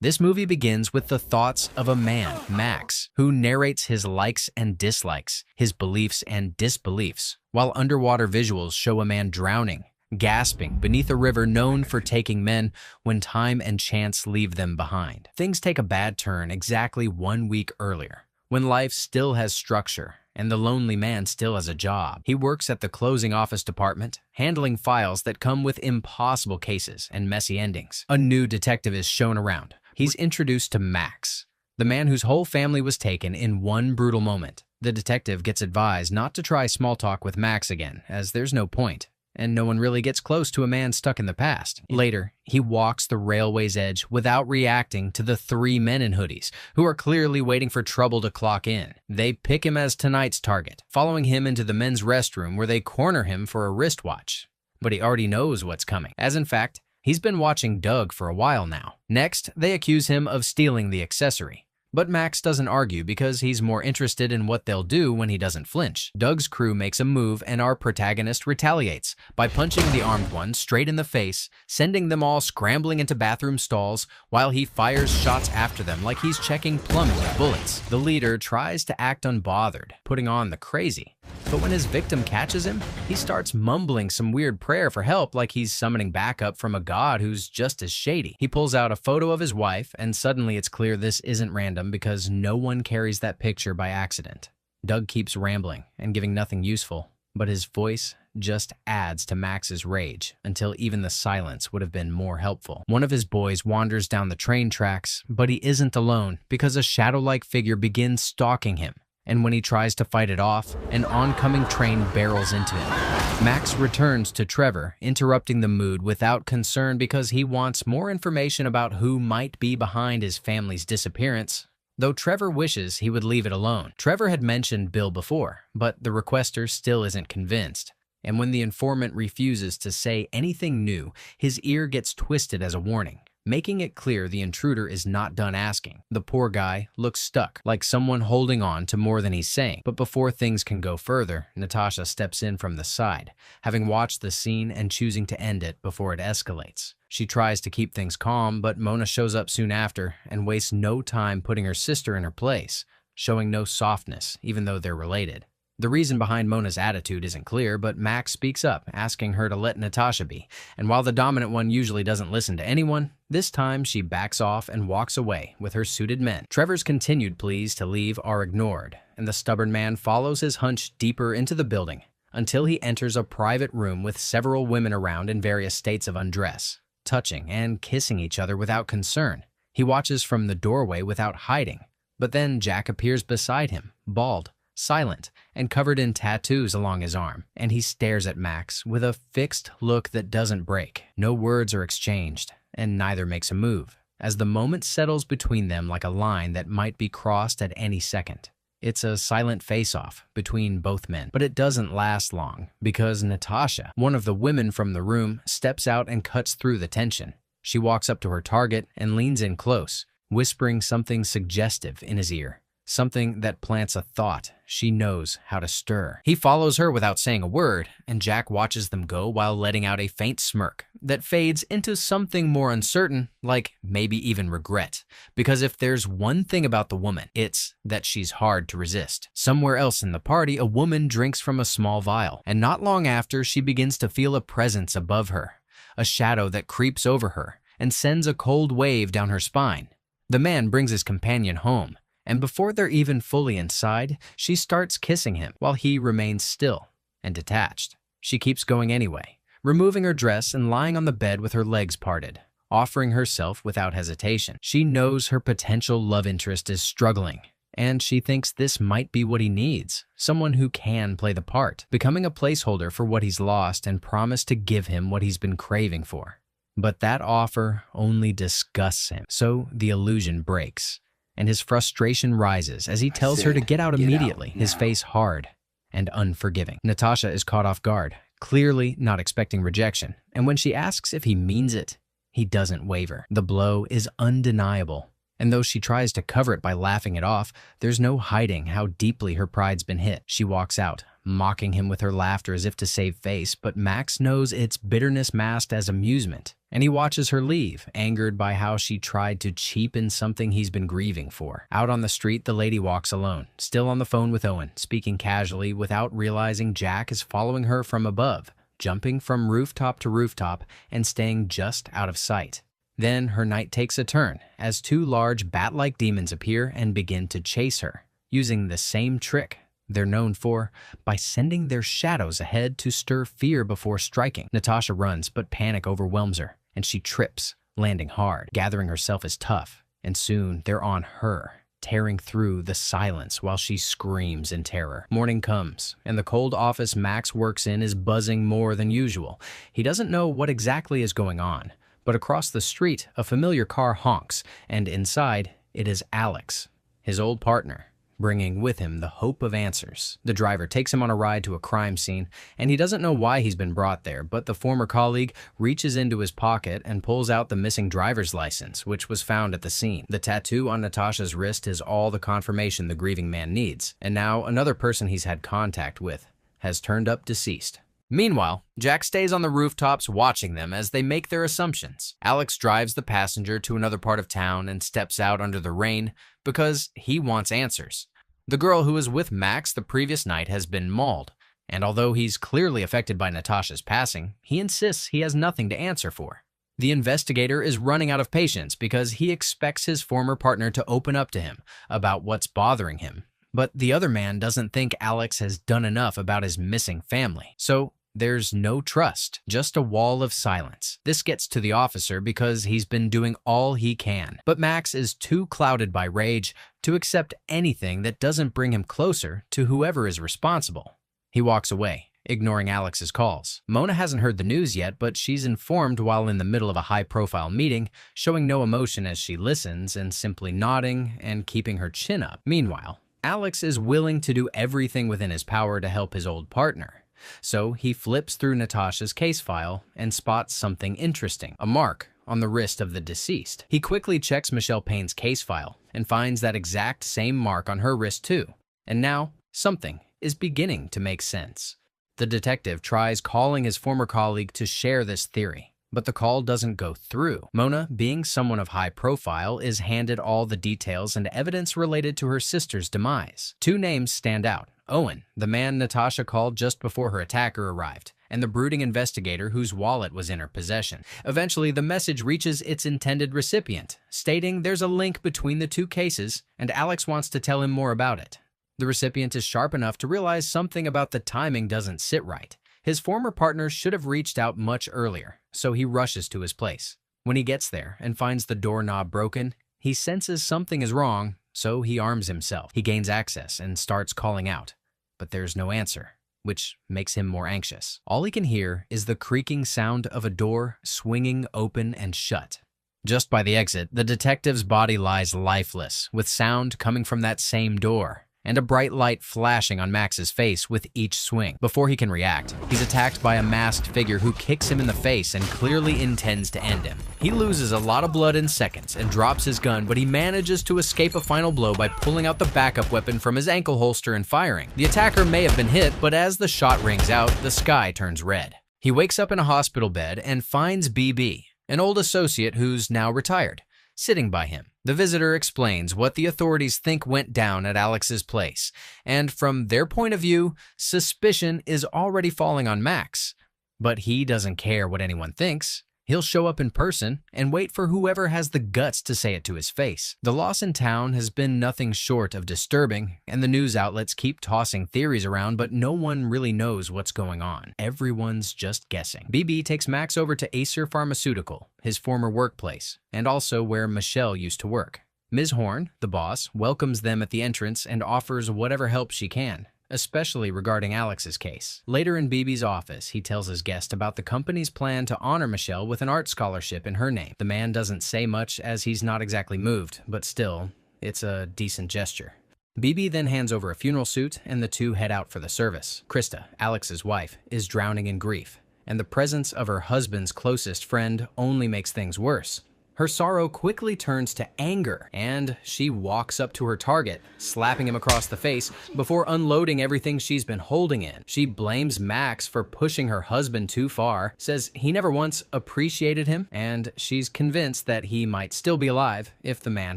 This movie begins with the thoughts of a man, Max, who narrates his likes and dislikes, his beliefs and disbeliefs, while underwater visuals show a man drowning, gasping beneath a river known for taking men when time and chance leave them behind. Things take a bad turn exactly 1 week earlier, when life still has structure and the lonely man still has a job. He works at the closing office department, handling files that come with impossible cases and messy endings. A new detective is shown around. He's introduced to Max, the man whose whole family was taken in one brutal moment. The detective gets advised not to try small talk with Max again, as there's no point, and no one really gets close to a man stuck in the past. Later, he walks the railway's edge without reacting to the 3 men in hoodies, who are clearly waiting for trouble to clock in. They pick him as tonight's target, following him into the men's restroom where they corner him for a wristwatch. But he already knows what's coming, as in fact, he's been watching Doug for a while now. Next, they accuse him of stealing the accessory. But Max doesn't argue because he's more interested in what they'll do when he doesn't flinch. Doug's crew makes a move and our protagonist retaliates by punching the armed one straight in the face, sending them all scrambling into bathroom stalls while he fires shots after them like he's checking plumbing with bullets. The leader tries to act unbothered, putting on the crazy. But when his victim catches him, he starts mumbling some weird prayer for help like he's summoning backup from a god who's just as shady. He pulls out a photo of his wife, and suddenly it's clear this isn't random because no one carries that picture by accident. Doug keeps rambling and giving nothing useful, but his voice just adds to Max's rage until even the silence would have been more helpful. One of his boys wanders down the train tracks, but he isn't alone because a shadow-like figure begins stalking him. And when he tries to fight it off, an oncoming train barrels into him. Max returns to Trevor, interrupting the mood without concern because he wants more information about who might be behind his family's disappearance, though Trevor wishes he would leave it alone. Trevor had mentioned Bill before, but the requester still isn't convinced. And when the informant refuses to say anything new, his ear gets twisted as a warning, making it clear the intruder is not done asking. The poor guy looks stuck, like someone holding on to more than he's saying. But before things can go further, Natasha steps in from the side, having watched the scene and choosing to end it before it escalates. She tries to keep things calm, but Mona shows up soon after and wastes no time putting her sister in her place, showing no softness, even though they're related. The reason behind Mona's attitude isn't clear, but Max speaks up, asking her to let Natasha be. And while the dominant one usually doesn't listen to anyone, this time she backs off and walks away with her suited men. Trevor's continued pleas to leave are ignored, and the stubborn man follows his hunch deeper into the building until he enters a private room with several women around in various states of undress, touching and kissing each other without concern. He watches from the doorway without hiding, but then Jack appears beside him, bald, silent, and covered in tattoos along his arm, and he stares at Max with a fixed look that doesn't break. No words are exchanged, and neither makes a move, as the moment settles between them like a line that might be crossed at any second. It's a silent face-off between both men, but it doesn't last long, because Natasha, one of the women from the room, steps out and cuts through the tension. She walks up to her target and leans in close, whispering something suggestive in his ear. Something that plants a thought she knows how to stir. He follows her without saying a word, and Jack watches them go while letting out a faint smirk that fades into something more uncertain, like maybe even regret. Because if there's one thing about the woman, it's that she's hard to resist. Somewhere else in the party, a woman drinks from a small vial, and not long after, she begins to feel a presence above her, a shadow that creeps over her and sends a cold wave down her spine. The man brings his companion home, and before they're even fully inside, she starts kissing him while he remains still and detached. She keeps going anyway, removing her dress and lying on the bed with her legs parted, offering herself without hesitation. She knows her potential love interest is struggling, and she thinks this might be what he needs, someone who can play the part, becoming a placeholder for what he's lost and promise to give him what he's been craving for. But that offer only disgusts him, so the illusion breaks, and his frustration rises as he tells her to get out immediately, his face hard and unforgiving. Natasha is caught off guard, clearly not expecting rejection, and when she asks if he means it, he doesn't waver. The blow is undeniable, And though she tries to cover it by laughing it off, there's no hiding how deeply her pride's been hit. She walks out, mocking him with her laughter as if to save face, but Max knows it's bitterness masked as amusement. And he watches her leave, angered by how she tried to cheapen something he's been grieving for. Out on the street, the lady walks alone, still on the phone with Owen, speaking casually without realizing Jack is following her from above, jumping from rooftop to rooftop and staying just out of sight. Then her night takes a turn as two large bat-like demons appear and begin to chase her, using the same trick they're known for, by sending their shadows ahead to stir fear before striking. Natasha runs, but panic overwhelms her, and she trips, landing hard. Gathering herself is tough, and soon they're on her, tearing through the silence while she screams in terror. Morning comes, and the cold office Max works in is buzzing more than usual. He doesn't know what exactly is going on, but across the street, a familiar car honks, and inside, it is Alex, his old partner, bringing with him the hope of answers. The driver takes him on a ride to a crime scene, and he doesn't know why he's been brought there, but the former colleague reaches into his pocket and pulls out the missing driver's license, which was found at the scene. The tattoo on Natasha's wrist is all the confirmation the grieving man needs, and now another person he's had contact with has turned up deceased. Meanwhile, Jack stays on the rooftops watching them as they make their assumptions. Alex drives the passenger to another part of town and steps out under the rain because he wants answers. The girl who was with Max the previous night has been mauled, and although he's clearly affected by Natasha's passing, he insists he has nothing to answer for. The investigator is running out of patience because he expects his former partner to open up to him about what's bothering him. But the other man doesn't think Alex has done enough about his missing family. So there's no trust, just a wall of silence. This gets to the officer because he's been doing all he can. But Max is too clouded by rage to accept anything that doesn't bring him closer to whoever is responsible. He walks away, ignoring Alex's calls. Mona hasn't heard the news yet, but she's informed while in the middle of a high-profile meeting, showing no emotion as she listens and simply nodding and keeping her chin up. Meanwhile, Alex is willing to do everything within his power to help his old partner. So he flips through Natasha's case file and spots something interesting, a mark on the wrist of the deceased. He quickly checks Michelle Payne's case file and finds that exact same mark on her wrist too. And now, something is beginning to make sense. The detective tries calling his former colleague to share this theory, but the call doesn't go through. Mona, being someone of high profile, is handed all the details and evidence related to her sister's demise. Two names stand out: Owen, the man Natasha called just before her attacker arrived, and the brooding investigator whose wallet was in her possession. Eventually, the message reaches its intended recipient, stating there's a link between the two cases, and Alex wants to tell him more about it. The recipient is sharp enough to realize something about the timing doesn't sit right. His former partner should have reached out much earlier, so he rushes to his place. When he gets there and finds the doorknob broken, he senses something is wrong, so he arms himself. He gains access and starts calling out, but there's no answer, which makes him more anxious. All he can hear is the creaking sound of a door swinging open and shut. Just by the exit, the detective's body lies lifeless, with sound coming from that same door, and a bright light flashing on Max's face with each swing. Before he can react, he's attacked by a masked figure who kicks him in the face and clearly intends to end him. He loses a lot of blood in seconds and drops his gun, but he manages to escape a final blow by pulling out the backup weapon from his ankle holster and firing. The attacker may have been hit, but as the shot rings out, the sky turns red. He wakes up in a hospital bed and finds BB, an old associate who's now retired, sitting by him. The visitor explains what the authorities think went down at Alex's place, and from their point of view, suspicion is already falling on Max. But he doesn't care what anyone thinks. He'll show up in person and wait for whoever has the guts to say it to his face. The loss in town has been nothing short of disturbing, and the news outlets keep tossing theories around, but no one really knows what's going on. Everyone's just guessing. BB takes Max over to Acer Pharmaceutical, his former workplace, and also where Michelle used to work. Ms. Horn, the boss, welcomes them at the entrance and offers whatever help she can, especially regarding Alex's case. Later in BB's office, he tells his guest about the company's plan to honor Michelle with an art scholarship in her name. The man doesn't say much as he's not exactly moved, but still, it's a decent gesture. BB then hands over a funeral suit and the two head out for the service. Krista, Alex's wife, is drowning in grief, and the presence of her husband's closest friend only makes things worse. Her sorrow quickly turns to anger, and she walks up to her target, slapping him across the face before unloading everything she's been holding in. She blames Max for pushing her husband too far, says he never once appreciated him, and she's convinced that he might still be alive if the man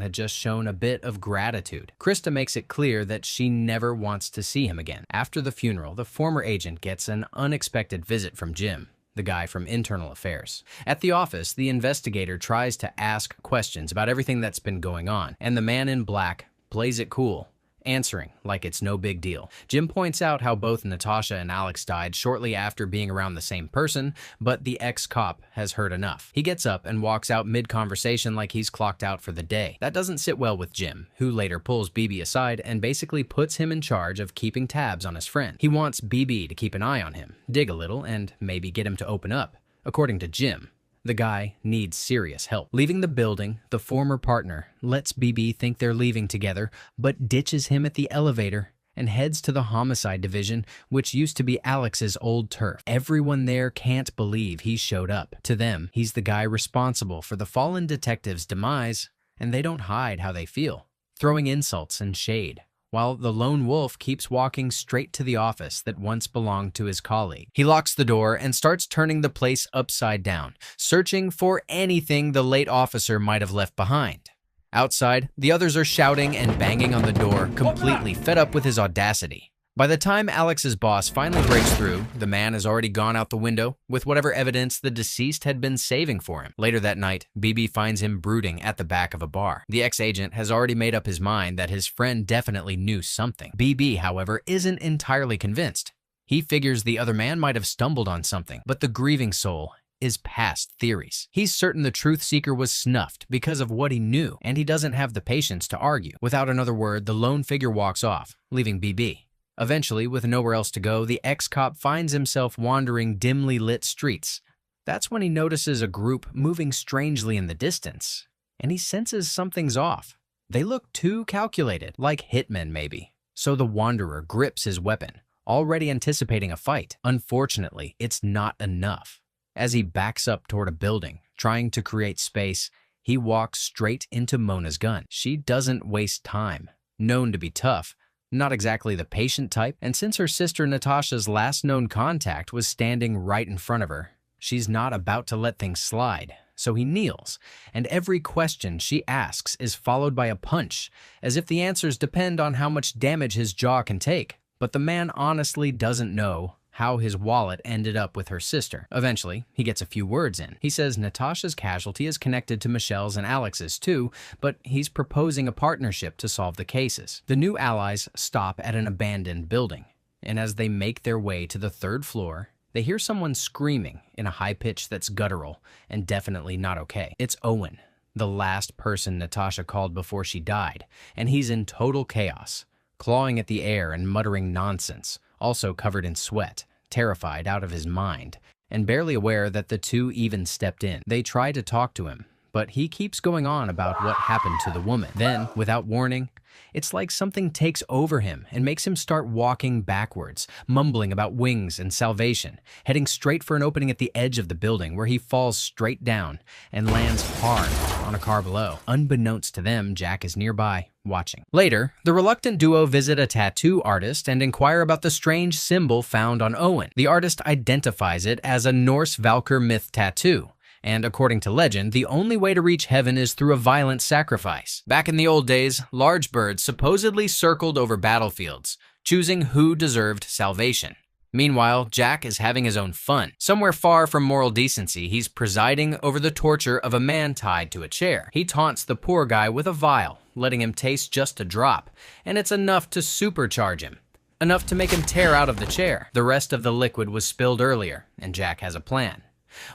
had just shown a bit of gratitude. Krista makes it clear that she never wants to see him again. After the funeral, the former agent gets an unexpected visit from Jim, the guy from Internal Affairs. At the office, the investigator tries to ask questions about everything that's been going on, and the man in black plays it cool, answering like it's no big deal. Jim points out how both Natasha and Alex died shortly after being around the same person, but the ex-cop has heard enough. He gets up and walks out mid-conversation like he's clocked out for the day. That doesn't sit well with Jim, who later pulls BB aside and basically puts him in charge of keeping tabs on his friend. He wants BB to keep an eye on him, dig a little, and maybe get him to open up. According to Jim, the guy needs serious help. Leaving the building, the former partner lets BB think they're leaving together, but ditches him at the elevator and heads to the homicide division, which used to be Alex's old turf. Everyone there can't believe he showed up. To them, he's the guy responsible for the fallen detective's demise, and they don't hide how they feel, throwing insults and shade, while the lone wolf keeps walking straight to the office that once belonged to his colleague. He locks the door and starts turning the place upside down, searching for anything the late officer might have left behind. Outside, the others are shouting and banging on the door, completely fed up with his audacity. By the time Alex's boss finally breaks through, the man has already gone out the window with whatever evidence the deceased had been saving for him. Later that night, BB finds him brooding at the back of a bar. The ex-agent has already made up his mind that his friend definitely knew something. BB, however, isn't entirely convinced. He figures the other man might have stumbled on something, but the grieving soul is past theories. He's certain the truth seeker was snuffed because of what he knew, and he doesn't have the patience to argue. Without another word, the lone figure walks off, leaving BB. Eventually, with nowhere else to go, the ex-cop finds himself wandering dimly lit streets. That's when he notices a group moving strangely in the distance, and he senses something's off. They look too calculated, like hitmen maybe. So the wanderer grips his weapon, already anticipating a fight. Unfortunately, it's not enough. As he backs up toward a building, trying to create space, he walks straight into Mona's gun. She doesn't waste time. Known to be tough, not exactly the patient type, and since her sister Natasha's last known contact was standing right in front of her, she's not about to let things slide. So he kneels, and every question she asks is followed by a punch, as if the answers depend on how much damage his jaw can take. But the man honestly doesn't know how his wallet ended up with her sister. Eventually, he gets a few words in. He says Natasha's casualty is connected to Michelle's and Alex's too, but he's proposing a partnership to solve the cases. The new allies stop at an abandoned building, and as they make their way to the third floor, they hear someone screaming in a high pitch that's guttural and definitely not okay. It's Owen, the last person Natasha called before she died, and he's in total chaos, clawing at the air and muttering nonsense, also covered in sweat, terrified out of his mind, and barely aware that the two even stepped in. They try to talk to him, but he keeps going on about what happened to the woman. Then, without warning, it's like something takes over him and makes him start walking backwards, mumbling about wings and salvation, heading straight for an opening at the edge of the building where he falls straight down and lands hard on a car below. Unbeknownst to them, Jack is nearby, watching. Later, the reluctant duo visit a tattoo artist and inquire about the strange symbol found on Owen. The artist identifies it as a Norse Valkyr myth tattoo, and according to legend, the only way to reach heaven is through a violent sacrifice. Back in the old days, large birds supposedly circled over battlefields, choosing who deserved salvation. Meanwhile, Jack is having his own fun. Somewhere far from moral decency, he's presiding over the torture of a man tied to a chair. He taunts the poor guy with a vial, letting him taste just a drop, and it's enough to supercharge him. Enough to make him tear out of the chair. The rest of the liquid was spilled earlier, and Jack has a plan.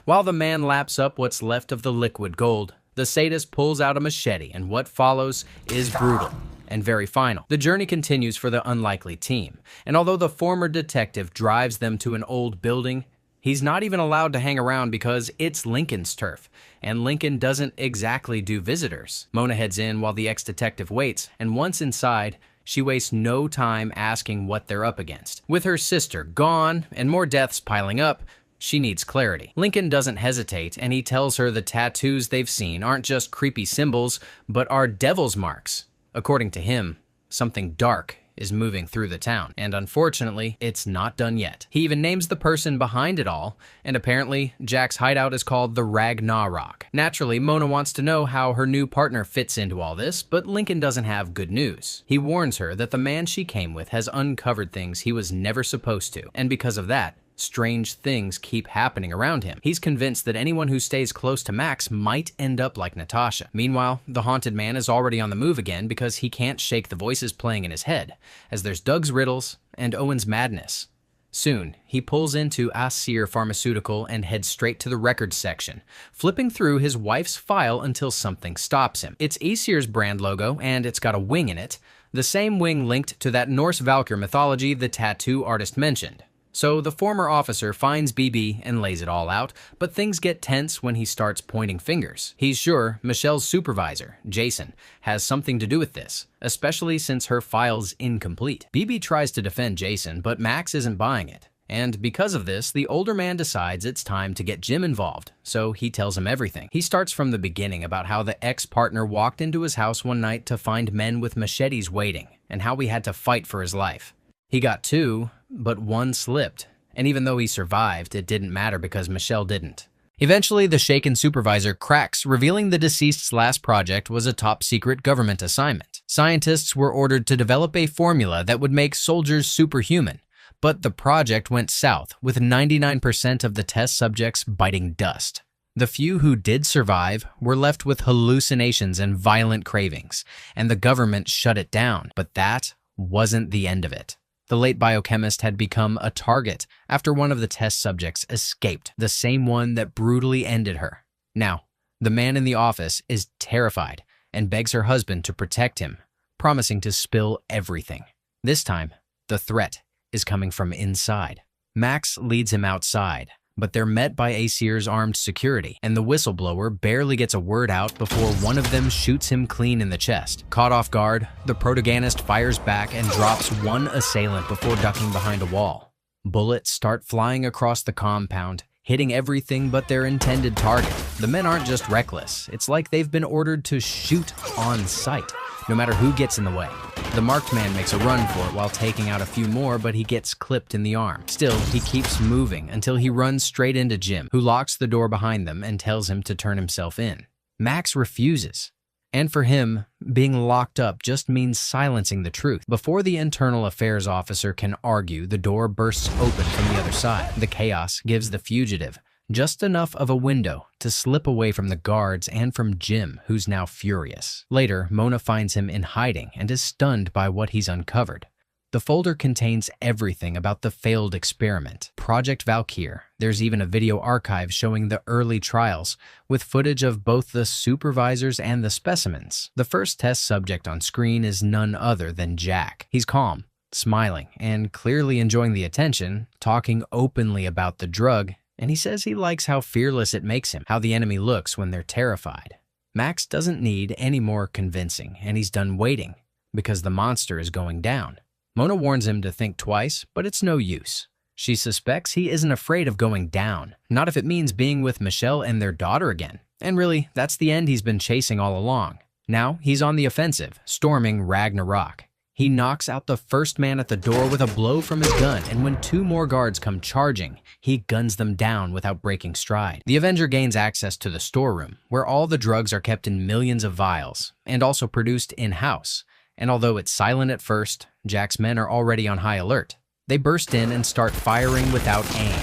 While the man laps up what's left of the liquid gold, the sadist pulls out a machete, and what follows is brutal and very final. The journey continues for the unlikely team, and although the former detective drives them to an old building, he's not even allowed to hang around because it's Lincoln's turf, and Lincoln doesn't exactly do visitors. Mona heads in while the ex-detective waits, and once inside, she wastes no time asking what they're up against. With her sister gone and more deaths piling up, She needs clarity. Lincoln doesn't hesitate, and he tells her the tattoos they've seen aren't just creepy symbols, but are devil's marks. According to him, something dark is moving through the town, and unfortunately, it's not done yet. He even names the person behind it all, and apparently, Jack's hideout is called the Ragnarok. Naturally, Mona wants to know how her new partner fits into all this, but Lincoln doesn't have good news. He warns her that the man she came with has uncovered things he was never supposed to, and because of that, strange things keep happening around him. He's convinced that anyone who stays close to Max might end up like Natasha. Meanwhile, the haunted man is already on the move again because he can't shake the voices playing in his head, as there's Doug's riddles and Owen's madness. Soon, he pulls into Aesir Pharmaceutical and heads straight to the records section, flipping through his wife's file until something stops him. It's Aesir's brand logo, and it's got a wing in it, the same wing linked to that Norse Valkyr mythology the tattoo artist mentioned. So the former officer finds BB and lays it all out, but things get tense when he starts pointing fingers. He's sure Michelle's supervisor, Jason, has something to do with this, especially since her file's incomplete. BB tries to defend Jason, but Max isn't buying it. And because of this, the older man decides it's time to get Jim involved, so he tells him everything. He starts from the beginning about how the ex-partner walked into his house one night to find men with machetes waiting, and how he had to fight for his life. He got two, but one slipped, and even though he survived, it didn't matter because Michelle didn't. Eventually, the shaken supervisor cracks, revealing the deceased's last project was a top-secret government assignment. Scientists were ordered to develop a formula that would make soldiers superhuman, but the project went south, with 99% of the test subjects biting dust. The few who did survive were left with hallucinations and violent cravings, and the government shut it down, but that wasn't the end of it. The late biochemist had become a target after one of the test subjects escaped, the same one that brutally ended her. Now, the man in the office is terrified and begs her husband to protect him, promising to spill everything. This time, the threat is coming from inside. Max leads him outside, but they're met by Aesir's armed security, and the whistleblower barely gets a word out before one of them shoots him clean in the chest. Caught off guard, the protagonist fires back and drops one assailant before ducking behind a wall. Bullets start flying across the compound, hitting everything but their intended target. The men aren't just reckless, it's like they've been ordered to shoot on sight, no matter who gets in the way. The marked man makes a run for it while taking out a few more, but he gets clipped in the arm. Still, he keeps moving until he runs straight into Jim, who locks the door behind them and tells him to turn himself in. Max refuses. And for him, being locked up just means silencing the truth. Before the internal affairs officer can argue, the door bursts open from the other side. The chaos gives the fugitive just enough of a window to slip away from the guards and from Jim, who's now furious. Later, Mona finds him in hiding and is stunned by what he's uncovered. The folder contains everything about the failed experiment, Project Valkyr. There's even a video archive showing the early trials, with footage of both the supervisors and the specimens. The first test subject on screen is none other than Jack. He's calm, smiling, and clearly enjoying the attention, talking openly about the drug, and he says he likes how fearless it makes him, how the enemy looks when they're terrified. Max doesn't need any more convincing, and he's done waiting, because the monster is going down. Mona warns him to think twice, but it's no use. She suspects he isn't afraid of going down, not if it means being with Michelle and their daughter again. And really, that's the end he's been chasing all along. Now, he's on the offensive, storming Ragnarok. He knocks out the first man at the door with a blow from his gun, and when two more guards come charging, he guns them down without breaking stride. The Avenger gains access to the storeroom, where all the drugs are kept in millions of vials, and also produced in-house. And although it's silent at first, Jack's men are already on high alert. They burst in and start firing without aim,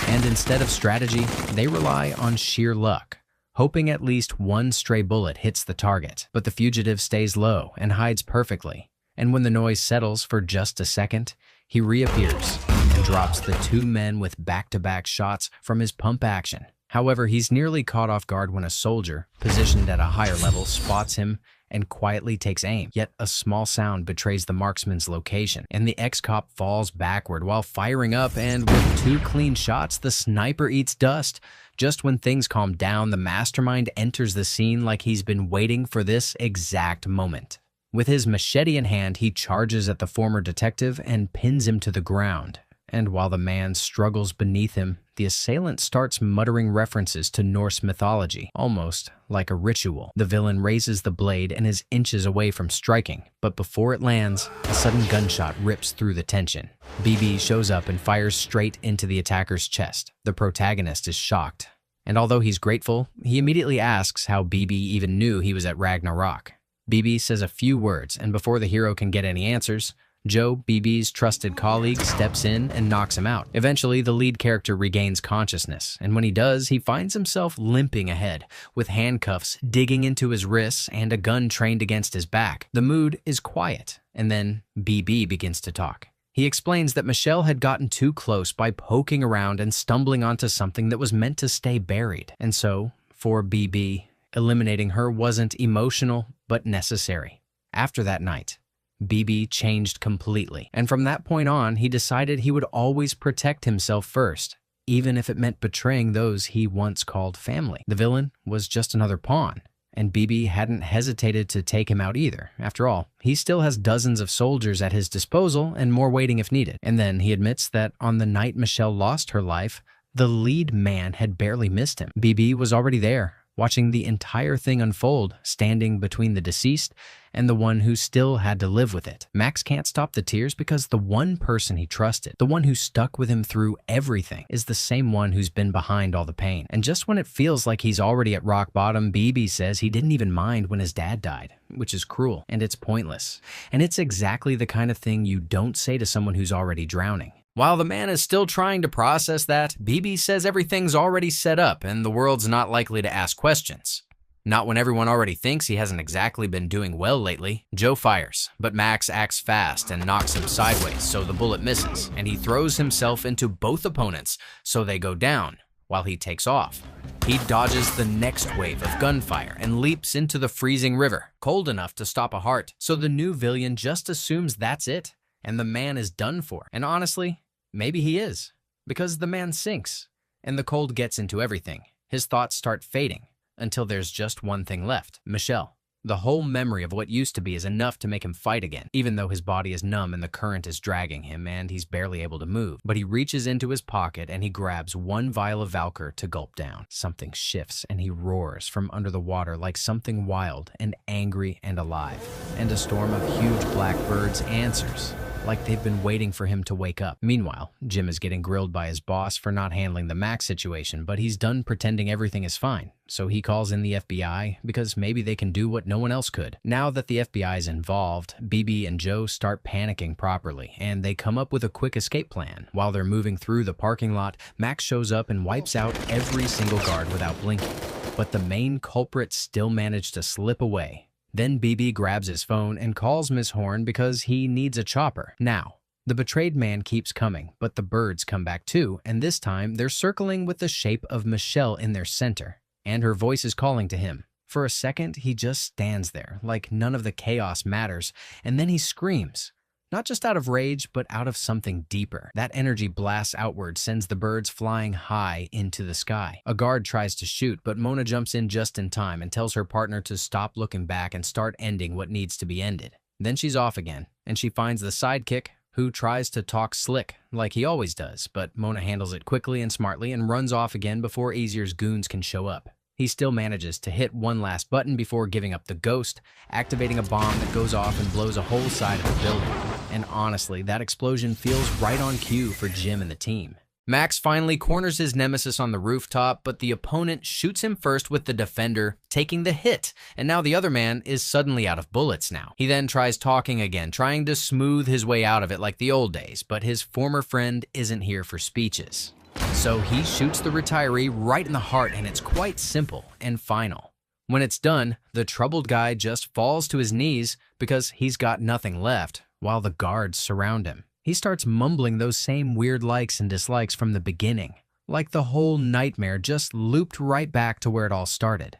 and instead of strategy, they rely on sheer luck, hoping at least one stray bullet hits the target. But the fugitive stays low and hides perfectly. And when the noise settles for just a second, he reappears and drops the two men with back-to-back shots from his pump action. However, he's nearly caught off guard when a soldier, positioned at a higher level, spots him and quietly takes aim. Yet a small sound betrays the marksman's location, and the ex-cop falls backward while firing up, and with two clean shots, the sniper eats dust. Just when things calm down, the mastermind enters the scene like he's been waiting for this exact moment. With his machete in hand, he charges at the former detective and pins him to the ground. And while the man struggles beneath him, the assailant starts muttering references to Norse mythology, almost like a ritual. The villain raises the blade and is inches away from striking, but before it lands, a sudden gunshot rips through the tension. BB shows up and fires straight into the attacker's chest. The protagonist is shocked, and although he's grateful, he immediately asks how BB even knew he was at Ragnarok. BB says a few words, and before the hero can get any answers, Joe, BB's trusted colleague, steps in and knocks him out. Eventually, the lead character regains consciousness, and when he does, he finds himself limping ahead, with handcuffs digging into his wrists and a gun trained against his back. The mood is quiet, and then BB begins to talk. He explains that Michelle had gotten too close by poking around and stumbling onto something that was meant to stay buried. And so, for BB, eliminating her wasn't emotional, but necessary. After that night, BB changed completely, and from that point on, he decided he would always protect himself first, even if it meant betraying those he once called family. The villain was just another pawn, and BB hadn't hesitated to take him out either. After all, he still has dozens of soldiers at his disposal and more waiting if needed. And then he admits that on the night Michelle lost her life, the lead man had barely missed him. BB was already there, watching the entire thing unfold, standing between the deceased and the one who still had to live with it. Max can't stop the tears because the one person he trusted, the one who stuck with him through everything, is the same one who's been behind all the pain. And just when it feels like he's already at rock bottom, BB says he didn't even mind when his dad died, which is cruel and it's pointless. And it's exactly the kind of thing you don't say to someone who's already drowning. While the man is still trying to process that, BB says everything's already set up and the world's not likely to ask questions. Not when everyone already thinks he hasn't exactly been doing well lately. Joe fires, but Max acts fast and knocks him sideways so the bullet misses, and he throws himself into both opponents so they go down while he takes off. He dodges the next wave of gunfire and leaps into the freezing river, cold enough to stop a heart, so the new villain just assumes that's it, and the man is done for. And honestly, maybe he is, because the man sinks, and the cold gets into everything. His thoughts start fading, until there's just one thing left: Michelle. The whole memory of what used to be is enough to make him fight again, even though his body is numb and the current is dragging him and he's barely able to move. But he reaches into his pocket and he grabs one vial of Valkyr to gulp down. Something shifts and he roars from under the water like something wild and angry and alive. And a storm of huge black birds answers, like they've been waiting for him to wake up. Meanwhile, Jim is getting grilled by his boss for not handling the Max situation, but he's done pretending everything is fine. So he calls in the FBI because maybe they can do what no one else could. Now that the FBI is involved, BB and Joe start panicking properly, and they come up with a quick escape plan. While they're moving through the parking lot, Max shows up and wipes out every single guard without blinking. But the main culprit still managed to slip away. Then BB grabs his phone and calls Miss Horn because he needs a chopper. Now, the betrayed man keeps coming, but the birds come back too, and this time they're circling with the shape of Michelle in their center, and her voice is calling to him. For a second, he just stands there, like none of the chaos matters, and then he screams. Not just out of rage, but out of something deeper. That energy blasts outward, sends the birds flying high into the sky. A guard tries to shoot, but Mona jumps in just in time and tells her partner to stop looking back and start ending what needs to be ended. Then she's off again, and she finds the sidekick, who tries to talk slick, like he always does, but Mona handles it quickly and smartly and runs off again before Azir's goons can show up. He still manages to hit one last button before giving up the ghost, activating a bomb that goes off and blows a whole side of the building. And honestly, that explosion feels right on cue for Jim and the team. Max finally corners his nemesis on the rooftop, but the opponent shoots him first with the defender, taking the hit, and now the other man is suddenly out of bullets now. He then tries talking again, trying to smooth his way out of it like the old days, but his former friend isn't here for speeches. So he shoots the retiree right in the heart, and it's quite simple and final. When it's done, the troubled guy just falls to his knees because he's got nothing left, while the guards surround him. He starts mumbling those same weird likes and dislikes from the beginning, like the whole nightmare just looped right back to where it all started.